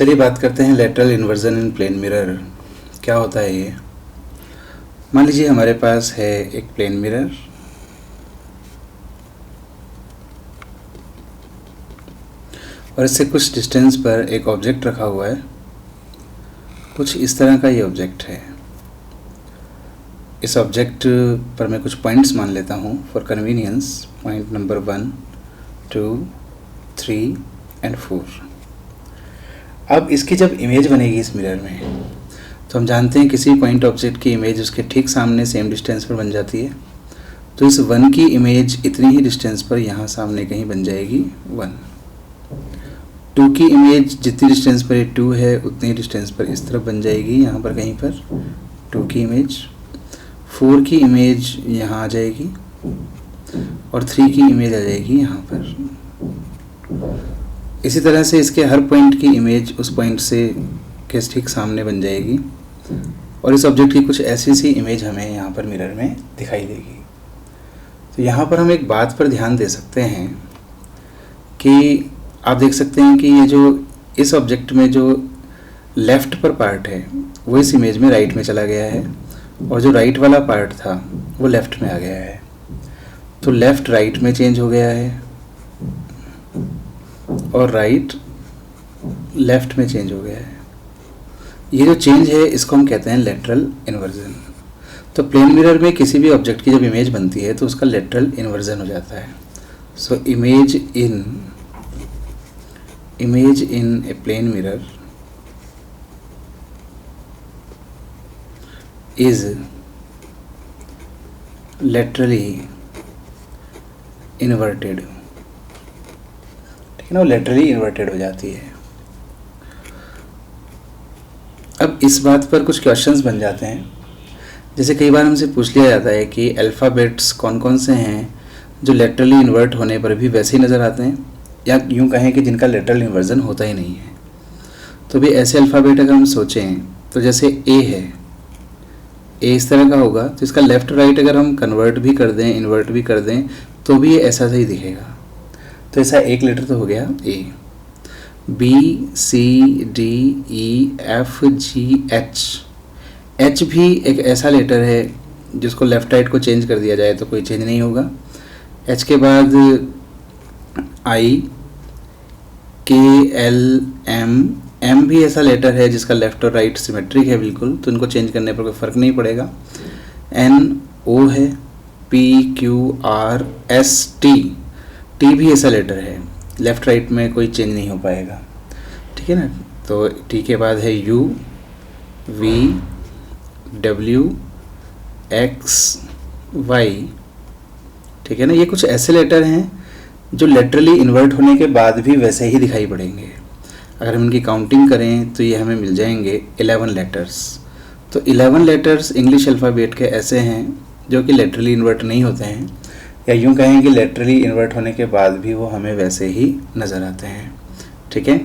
चलिए बात करते हैं लेटरल इन्वर्जन इन प्लेन मिरर। क्या होता है ये? मान लीजिए हमारे पास है एक प्लेन मिरर और इससे कुछ डिस्टेंस पर एक ऑब्जेक्ट रखा हुआ है। कुछ इस तरह का ये ऑब्जेक्ट है। इस ऑब्जेक्ट पर मैं कुछ पॉइंट्स मान लेता हूँ for convenience. Point number 1, 2, 3 and 4। अब इसकी जब इमेज बनेगी इस मिरर में, तो हम जानते हैं किसी पॉइंट ऑब्जेक्ट की इमेज उसके ठीक सामने सेम डिस्टेंस पर बन जाती है। तो इस 1 की इमेज इतनी ही डिस्टेंस पर यहाँ सामने कहीं बन जाएगी 1। 2 की इमेज जितनी डिस्टेंस पर ये 2 है उतनी डिस्टेंस पर इस तरफ बन जाएगी, यहाँ पर कहीं पर 2 की इमेज। 4 की इमेज यहाँ आ जाएगी और 3 की इमेज आ जाएगी यहाँ पर। इसी तरह से इसके हर पॉइंट की इमेज उस पॉइंट से के ठीक सामने बन जाएगी और इस ऑब्जेक्ट की कुछ ऐसी सी इमेज हमें यहाँ पर मिरर में दिखाई देगी। तो यहाँ पर हम एक बात पर ध्यान दे सकते हैं कि आप देख सकते हैं कि ये जो इस ऑब्जेक्ट में जो लेफ़्ट पर पार्ट है वो इस इमेज में राइट में चला गया है और जो राइट वाला पार्ट था वो लेफ़्ट में आ गया है। तो लेफ़्ट राइट में चेंज हो गया है और राइट लेफ़्ट में चेंज हो गया है। ये जो चेंज है इसको हम कहते हैं लेटरल इन्वर्जन। तो प्लेन मिरर में किसी भी ऑब्जेक्ट की जब इमेज बनती है तो उसका लेटरल इन्वर्जन हो जाता है। So image in a plane mirror is laterally inverted. ठीक है ना, वो लेटरली इन्वर्टेड हो जाती है। अब इस बात पर कुछ क्वेश्चंस बन जाते हैं। जैसे कई बार हमसे पूछ लिया जाता है कि अल्फ़ाबेट्स कौन कौन से हैं जो लेटरली इन्वर्ट होने पर भी वैसे ही नज़र आते हैं, या यूँ कहें कि जिनका लेटरल इन्वर्जन होता ही नहीं है। तो भी ऐसे अल्फ़ाबेट अगर हम सोचें तो जैसे ए है, ए इस तरह का होगा तो इसका लेफ़्ट राइट अगर हम कन्वर्ट भी कर दें, इन्वर्ट भी कर दें, तो भी ये ऐसा ही दिखेगा। तो ऐसा एक लेटर तो हो गया ए। बी, सी, डी, ई, एफ, जी, एच। एच भी एक ऐसा लेटर है जिसको लेफ़्ट राइट को चेंज कर दिया जाए तो कोई चेंज नहीं होगा। एच के बाद आई, के, एल, एम। एम भी ऐसा लेटर है जिसका लेफ़्ट और राइट सिमेट्रिक है बिल्कुल, तो इनको चेंज करने पर कोई फ़र्क नहीं पड़ेगा। एन, ओ है। P, Q, R, S, T. T भी ऐसा लेटर है, लेफ़्ट राइट में कोई चेंज नहीं हो पाएगा। ठीक है ना। तो टी के बाद है U, V, W, X, Y. ठीक है ना। ये कुछ ऐसे लेटर हैं जो लेटरली इन्वर्ट होने के बाद भी वैसे ही दिखाई पड़ेंगे। अगर हम इनकी काउंटिंग करें तो ये हमें मिल जाएंगे 11 लेटर्स। तो 11 लेटर्स इंग्लिश अल्फ़ाबेट के ऐसे हैं जो कि लेटरली इन्वर्ट नहीं होते हैं, या यूँ कहें कि लेटरली इन्वर्ट होने के बाद भी वो हमें वैसे ही नज़र आते हैं। ठीक है।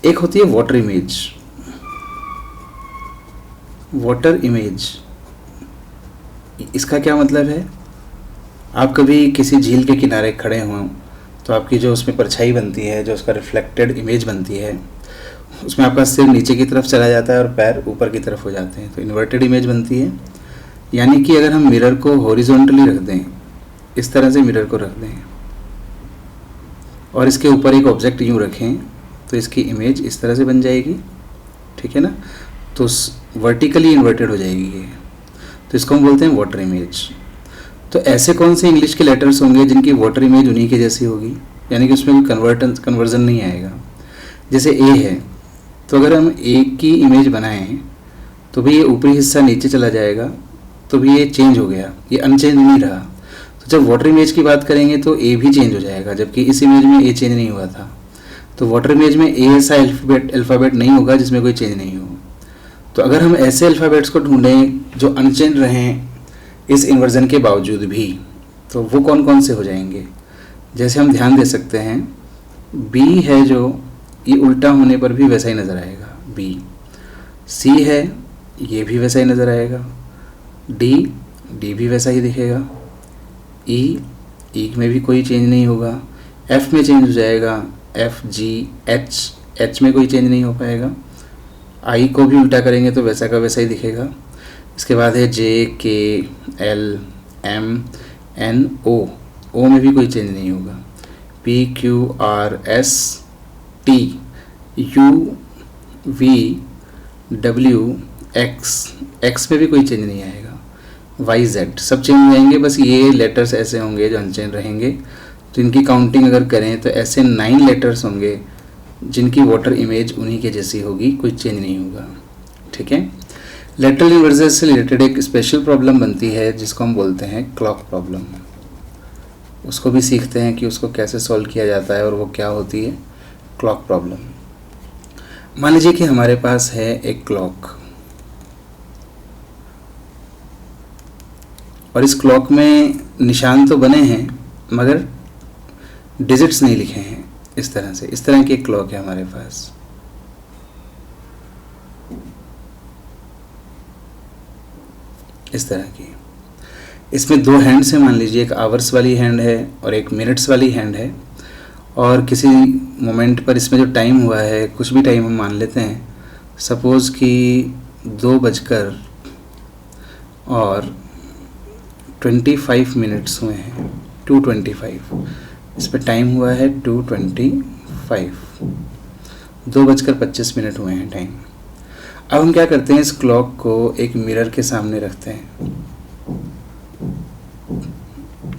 एक होती है वाटर इमेज। वाटर इमेज, इसका क्या मतलब है? आप कभी किसी झील के किनारे खड़े हों तो आपकी जो उसमें परछाई बनती है, जो उसका रिफ्लेक्टेड इमेज बनती है, उसमें आपका सिर नीचे की तरफ चला जाता है और पैर ऊपर की तरफ हो जाते हैं, तो इन्वर्टेड इमेज बनती है। यानी कि अगर हम मिरर को हॉरिजॉन्टली रख दें, इस तरह से मिरर को रख दें और इसके ऊपर एक ऑब्जेक्ट यूँ रखें तो इसकी इमेज इस तरह से बन जाएगी। ठीक है ना। तो वर्टिकली इन्वर्टेड हो जाएगी ये, तो इसको हम बोलते हैं वाटर इमेज। तो ऐसे कौन से इंग्लिश के लेटर्स होंगे जिनकी वाटर इमेज उन्हीं के जैसी होगी, यानी कि उसमें कोई कन्वर्जन नहीं आएगा। जैसे ए है, तो अगर हम ए की इमेज बनाएं तो भी ये ऊपरी हिस्सा नीचे चला जाएगा, तो भी ये चेंज हो गया, ये अनचेंज नहीं रहा। तो जब वाटर इमेज की बात करेंगे तो ए भी चेंज हो जाएगा, जबकि इस इमेज में ए चेंज नहीं हुआ था। तो वाटर इमेज में ए ऐसा अल्फ़ाबेट नहीं होगा जिसमें कोई चेंज नहीं हो। तो अगर हम ऐसे अल्फ़ाबेट्स को ढूंढें जो अनचेंज रहें इस इन्वर्जन के बावजूद भी, तो वो कौन कौन से हो जाएंगे? जैसे हम ध्यान दे सकते हैं, बी है जो, ये उल्टा होने पर भी वैसा ही नज़र आएगा बी। सी है, ये भी वैसा ही नज़र आएगा। डी भी वैसा ही दिखेगा। ई में भी कोई चेंज नहीं होगा। एफ में चेंज हो जाएगा, एफ, जी, एच, एच में कोई चेंज नहीं हो पाएगा, आई को भी उल्टा करेंगे तो वैसा का वैसा ही दिखेगा। इसके बाद है जे के एल एम एन ओ, ओ में भी कोई चेंज नहीं होगा, P Q R S T U V W x, x में भी कोई चेंज नहीं आएगा, वाई जेड सब चेंज हो जाएंगे। बस ये लेटर्स ऐसे होंगे जो अनचेंज रहेंगे। तो इनकी काउंटिंग अगर करें तो ऐसे 9 लेटर्स होंगे जिनकी वाटर इमेज उन्हीं के जैसी होगी, कोई चेंज नहीं होगा। ठीक है। लेटरल इन्वर्जन से रिलेटेड एक स्पेशल प्रॉब्लम बनती है जिसको हम बोलते हैं क्लॉक प्रॉब्लम। उसको भी सीखते हैं कि उसको कैसे सॉल्व किया जाता है और वो क्या होती है क्लॉक प्रॉब्लम। मान लीजिए कि हमारे पास है एक क्लॉक और इस क्लॉक में निशान तो बने हैं मगर डिजिट्स नहीं लिखे हैं। इस तरह से, इस तरह की एक क्लॉक है हमारे पास। इस तरह की, इसमें 2 हैंड्स हैं। मान लीजिए एक आवर्स वाली हैंड है और एक मिनट्स वाली हैंड है, और किसी मोमेंट पर इसमें जो टाइम हुआ है, कुछ भी टाइम हम मान लेते हैं, सपोज़ कि 2:25 मिनट्स हुए हैं, 2:25। इस पर टाइम हुआ है 2:25, 2:25 हुए हैं टाइम। अब हम क्या करते हैं, इस क्लॉक को एक मिरर के सामने रखते हैं।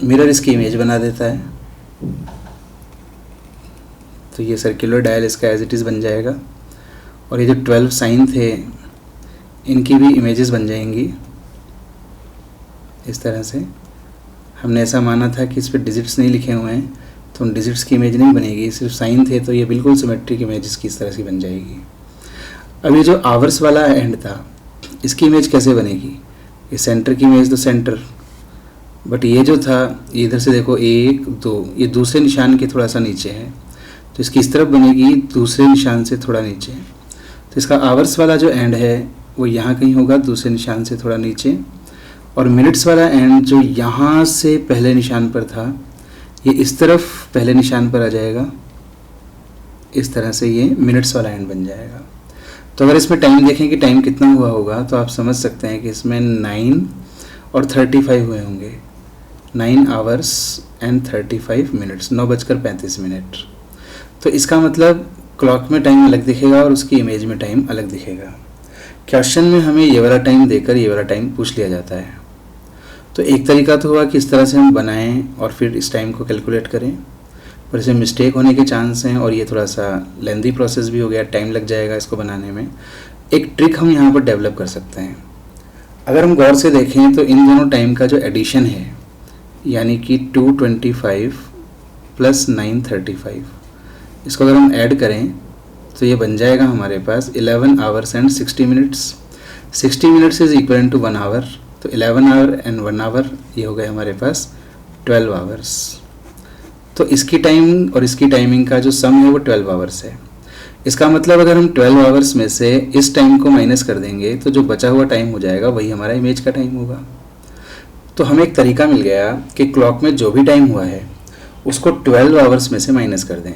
मिरर इसकी इमेज बना देता है, तो ये सर्कुलर डायल इसका एज इट इज़ बन जाएगा, और ये जो 12 साइन थे इनकी भी इमेजेस बन जाएंगी। इस तरह से हमने ऐसा माना था कि इस पर डिजिट्स नहीं लिखे हुए हैं तो उन डिजिट्स की इमेज नहीं बनेगी, सिर्फ साइन थे, तो ये बिल्कुल सिमेट्रिक इमेजेस की इस तरह से बन जाएगी। अब ये जो आवर्स वाला एंड था इसकी इमेज कैसे बनेगी, ये सेंटर की इमेज तो सेंटर, बट ये जो था ये इधर से देखो 1 2, ये दूसरे निशान के थोड़ा सा नीचे है, तो इसकी इस तरफ बनेगी दूसरे निशान से थोड़ा नीचे। तो इसका आवर्स वाला जो एंड है वो यहाँ कहीं होगा दूसरे निशान से थोड़ा नीचे, और मिनट्स वाला एंड जो यहाँ से पहले निशान पर था ये इस तरफ पहले निशान पर आ जाएगा। इस तरह से ये मिनट्स वाला एंड बन जाएगा। तो अगर इसमें टाइम देखें कि टाइम कितना हुआ होगा तो आप समझ सकते हैं कि इसमें 9 और 35 हुए होंगे, 9 आवर्स एंड 35 मिनट्स, 9:35। तो इसका मतलब क्लॉक में टाइम अलग दिखेगा और उसकी इमेज में टाइम अलग दिखेगा। क्वेश्चन में हमें ये वाला टाइम देकर ये वाला टाइम पूछ लिया जाता है। तो एक तरीका तो हुआ कि इस तरह से हम बनाएं और फिर इस टाइम को कैलकुलेट करें, पर इसमें मिस्टेक होने के चांस हैं और ये थोड़ा सा लेंदी प्रोसेस भी हो गया, टाइम लग जाएगा इसको बनाने में। एक ट्रिक हम यहाँ पर डेवलप कर सकते हैं। अगर हम गौर से देखें तो इन दोनों टाइम का जो एडिशन है, यानी कि 2:25 प्लस 9:35, इसको अगर हम ऐड करें तो ये बन जाएगा हमारे पास 11 hours and 60 minutes. 60 minutes is equal to 1 hour, तो 11 आवर एंड 1 आवर ये हो गए हमारे पास 12 आवर्स। तो इसकी टाइम और इसकी टाइमिंग का जो सम है वो 12 आवर्स है। इसका मतलब अगर हम 12 आवर्स में से इस टाइम को माइनस कर देंगे तो जो बचा हुआ टाइम हो जाएगा वही हमारा इमेज का टाइम होगा। तो हमें एक तरीका मिल गया कि क्लॉक में जो भी टाइम हुआ है उसको 12 आवर्स में से माइनस कर दें।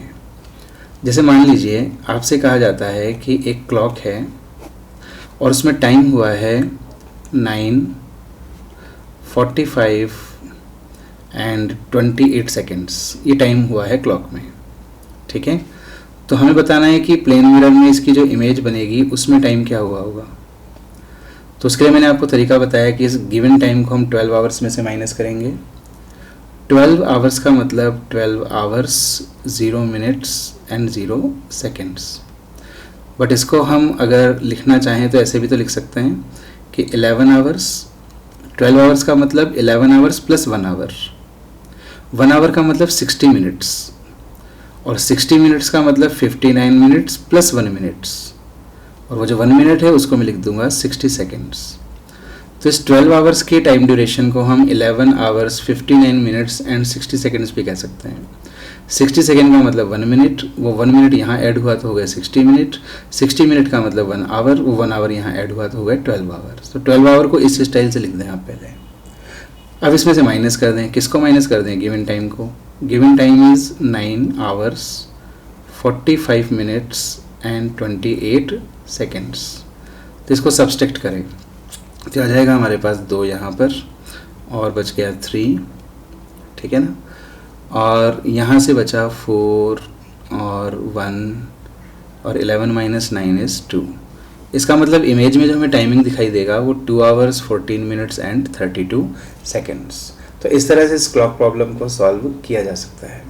जैसे मान लीजिए आपसे कहा जाता है कि एक क्लॉक है और उसमें टाइम हुआ है 9:45 एंड 28 सेकेंड्स, ये टाइम हुआ है क्लॉक में। ठीक है, तो हमें बताना है कि प्लेन मिरर में इसकी जो इमेज बनेगी उसमें टाइम क्या हुआ होगा। तो उसके लिए मैंने आपको तरीका बताया कि इस गिवन टाइम को हम 12 आवर्स में से माइनस करेंगे। 12 आवर्स का मतलब 12 hours 0 minutes and 0 seconds. But इसको हम अगर लिखना चाहें तो ऐसे भी तो लिख सकते हैं कि 11 आवर्स, 12 आवर्स का मतलब 11 आवर्स प्लस 1 आवर, 1 आवर का मतलब 60 मिनट्स, और 60 मिनट्स का मतलब 59 मिनट्स प्लस 1 मिनट्स, और वो जो 1 मिनट है उसको मैं लिख दूंगा 60 सेकेंड्स। तो इस 12 आवर्स के टाइम ड्यूरेशन को हम 11 आवर्स 59 मिनट्स एंड 60 सेकेंड्स भी कह सकते हैं। 60 सेकेंड का मतलब 1 मिनट, वो 1 मिनट यहाँ ऐड हुआ तो हो गया 60 मिनट, 60 मिनट का मतलब 1 आवर, वो 1 आवर यहाँ ऐड हुआ तो हो गया 12 आवर। तो 12 आवर को इस स्टाइल से लिख दें आप पहले। अब इसमें से माइनस कर दें, किसको माइनस कर दें, गिवन टाइम को। Given time is 9 hours 45 minutes and 28 seconds. तो इसको सब्सट्रैक्ट करें तो आ जाएगा हमारे पास 2 यहाँ पर और बच गया 3, ठीक है ना, और यहाँ से बचा 4 और 1 और 11 - 9 इज़ 2। इसका मतलब इमेज में जो हमें टाइमिंग दिखाई देगा वो 2 hours 14 minutes and 32 seconds। तो इस तरह से इस क्लॉक प्रॉब्लम को सॉल्व किया जा सकता है।